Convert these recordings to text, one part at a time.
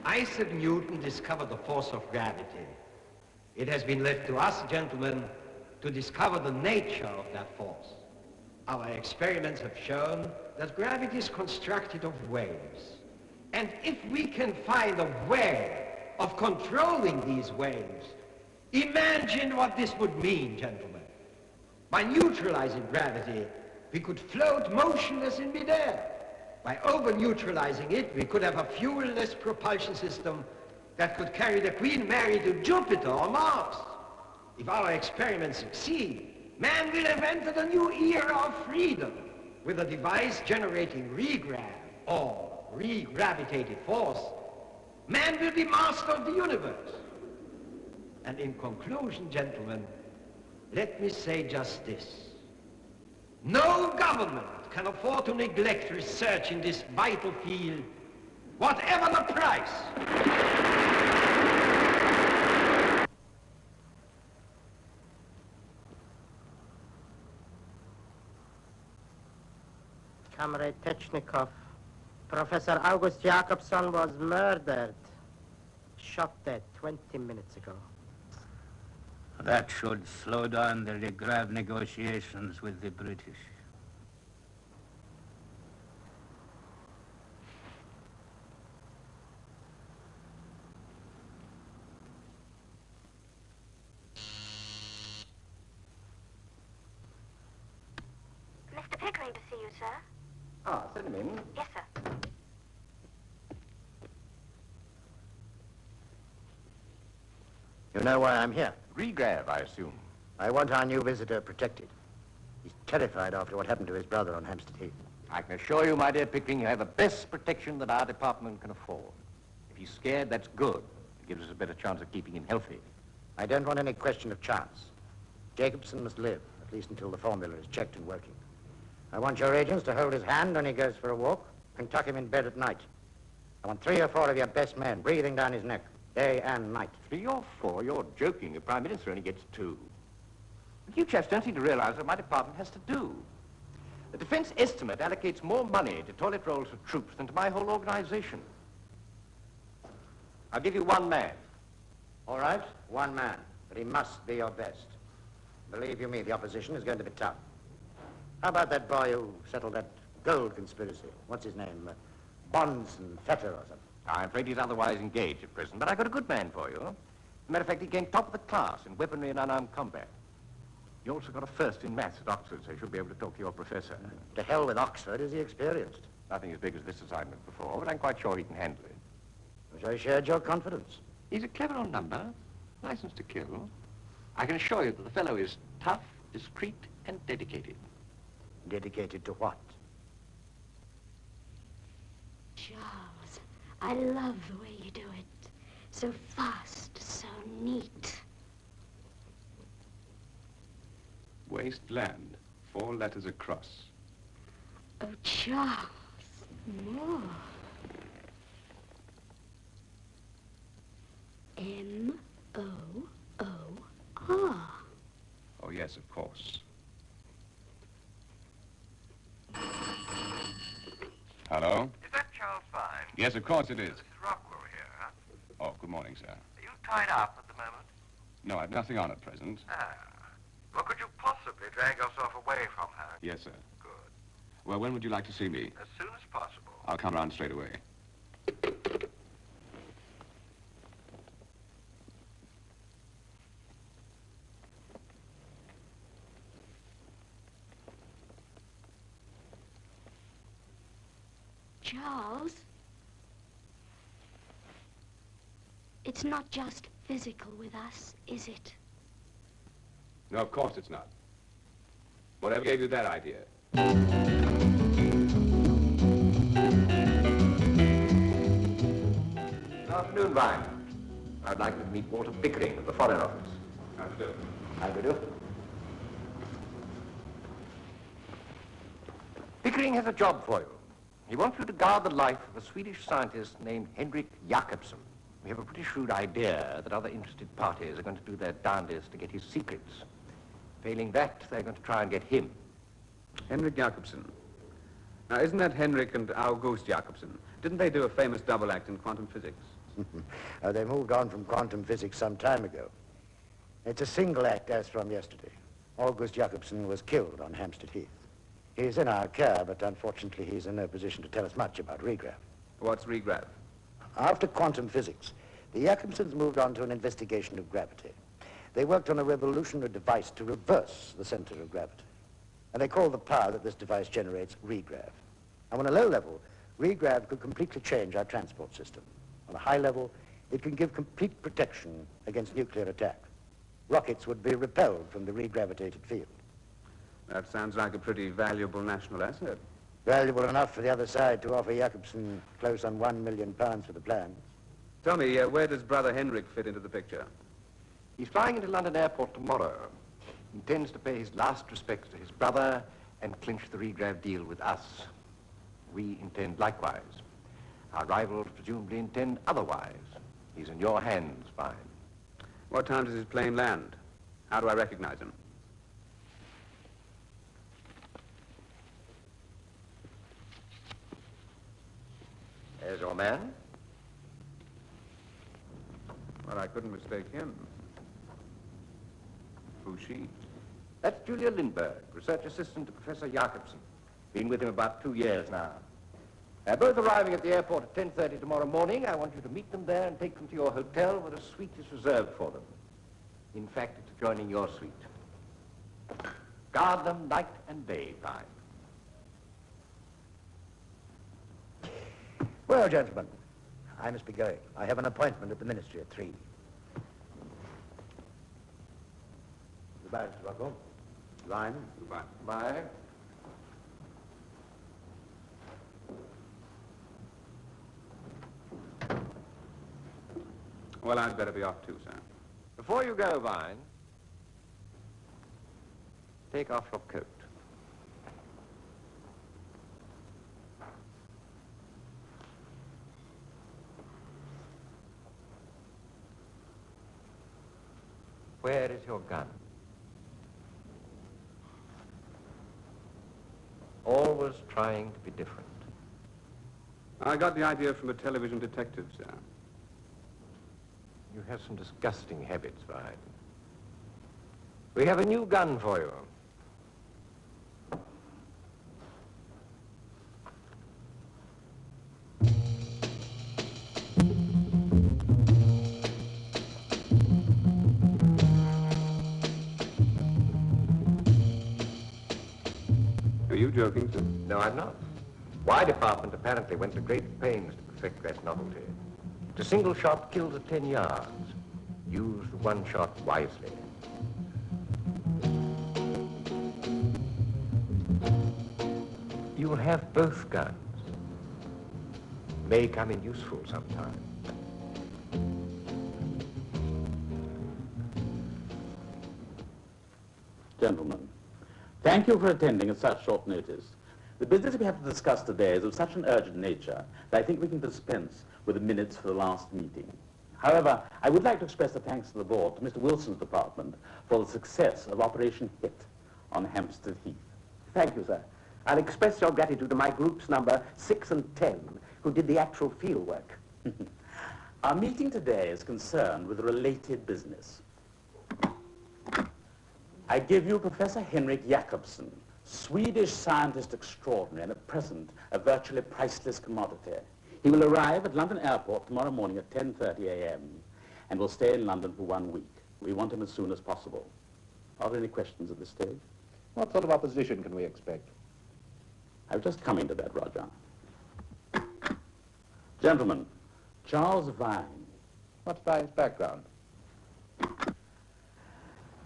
Isaac Newton discovered the force of gravity. It has been left to us, gentlemen, to discover the nature of that force. Our experiments have shown that gravity is constructed of waves. And if we can find a way of controlling these waves, imagine what this would mean, gentlemen. By neutralizing gravity, we could float motionless in midair. By over-neutralizing it, we could have a fuel-less propulsion system that could carry the Queen Mary to Jupiter or Mars. If our experiments succeed, man will have entered a new era of freedom with a device generating regrav or re-gravitated force. Man will be master of the universe. And in conclusion, gentlemen, let me say just this. No government can afford to neglect research in this vital field, whatever the price. Comrade Technikov, Professor August Jakobson was murdered. Shot dead 20 minutes ago. That should slow down the regrav negotiations with the British. Mr. Pickering to see you, sir. Ah, send him in. Yes, sir. You know why I'm here? Regrav, I assume. I want our new visitor protected. He's terrified after what happened to his brother on Hampstead Heath. I can assure you, my dear Pickering, you have the best protection that our department can afford. If he's scared, that's good. It gives us a better chance of keeping him healthy. I don't want any question of chance. Jacobson must live, at least until the formula is checked and working. I want your agents to hold his hand when he goes for a walk and tuck him in bed at night. I want 3 or 4 of your best men breathing down his neck, day and night. 3 or 4? You're joking. The Prime Minister only gets 2. But you chaps don't seem to realize what my department has to do. The defense estimate allocates more money to toilet rolls for troops than to my whole organization. I'll give you 1 man. All right, 1 man, but he must be your best. Believe you me, the opposition is going to be tough. How about that boy who settled that gold conspiracy? What's his name? Bonds and Fetter or something? I'm afraid he's otherwise engaged at present, but I've got a good man for you. As a matter of fact, he came top of the class in weaponry and unarmed combat. He also got a first in maths at Oxford, so he should be able to talk to your professor. To hell with Oxford, is he experienced? Nothing as big as this assignment before, but I'm quite sure he can handle it. Wish I shared your confidence. He's a clever old number, licensed to kill. I can assure you that the fellow is tough, discreet, and dedicated. Dedicated to what? Charles, I love the way you do it. So fast, so neat. Wasteland, 4 letters across. Oh, Charles, more. M-O-O-R. Oh, yes, of course. Hello? Is that Charles Vine? Yes, of course it is. This is Rockwell here, huh? Oh, good morning, sir. Are you tied up at the moment? No, I've nothing on at present. Ah. Well, could you possibly drag yourself away from her? Yes, sir. Good. Well, when would you like to see me? As soon as possible. I'll come round straight away. Charles, it's not just physical with us, is it? No, of course it's not. Whatever gave you that idea? Good afternoon, Vine. I'd like you to meet Walter Pickering of the Foreign Office. How do you do? How do you do? Pickering has a job for you. He wants you to guard the life of a Swedish scientist named Henrik Jakobsen. We have a pretty shrewd idea that other interested parties are going to do their darndest to get his secrets. Failing that, they're going to try and get him. Henrik Jakobsen. Now, isn't that Henrik and August Jakobsen? Didn't they do a famous double act in quantum physics? They moved on from quantum physics some time ago. It's a single act as from yesterday. August Jakobsen was killed on Hampstead Heath. He's in our care, but unfortunately he's in no position to tell us much about regrav. What's regrav? After quantum physics, the Jakobsens moved on to an investigation of gravity. They worked on a revolutionary device to reverse the center of gravity. And they call the power that this device generates regrav. And on a low level, regrav could completely change our transport system. On a high level, it can give complete protection against nuclear attack. Rockets would be repelled from the regravitated field. That sounds like a pretty valuable national asset. Valuable enough for the other side to offer Jakobsen close on £1 million for the plans. Tell me, where does Brother Henrik fit into the picture? He's flying into London Airport tomorrow. He intends to pay his last respects to his brother and clinch the regrav deal with us. We intend likewise. Our rivals presumably intend otherwise. He's in your hands, Vine. What time does his plane land? How do I recognize him? There's your man. Well, I couldn't mistake him. Who's she? That's Julia Lindbergh, research assistant to Professor Jakobsen. Been with him about 2 years now. They're both arriving at the airport at 10:30 tomorrow morning. I want you to meet them there and take them to your hotel where a suite is reserved for them. In fact, it's adjoining your suite. Guard them night and day, Vine. Well, gentlemen, I must be going. I have an appointment at the ministry at 3. Goodbye, Mr. Rockwell. Vine. Goodbye. Bye. Well, I'd better be off too, sir. Before you go, Vine, take off your coat. Where is your gun? Always trying to be different. I got the idea from a television detective, sir. You have some disgusting habits, Vine. We have a new gun for you. Are you joking, sir? No, I'm not. Y department apparently went to great pains to perfect that novelty. A single shot kills at 10 yards. Use the one shot wisely. You'll have both guns. May come in useful sometime. Gentlemen, thank you for attending at such short notice. The business we have to discuss today is of such an urgent nature that I think we can dispense with the minutes for the last meeting. However, I would like to express the thanks to the board, to Mr. Wilson's department, for the success of Operation Hit on Hampstead Heath. Thank you, sir. I'll express your gratitude to my groups number 6 and 10, who did the actual field work. Our meeting today is concerned with related business. I give you Professor Henrik Jakobsen, Swedish scientist extraordinary, and at present a virtually priceless commodity. He will arrive at London Airport tomorrow morning at 10:30 a.m. and will stay in London for 1 week. We want him as soon as possible. Are there any questions at this stage? What sort of opposition can we expect? I was just coming to that, Roger. Gentlemen, Charles Vine. What's Vine's background?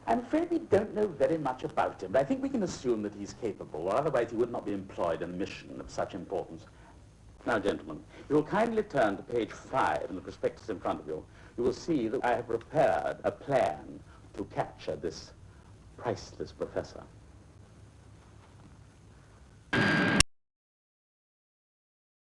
I'm afraid we don't know very much about him, but I think we can assume that he's capable, or otherwise he would not be employed in a mission of such importance. Now, gentlemen, you will kindly turn to page 5 in the prospectus in front of you. You will see that I have prepared a plan to capture this priceless professor.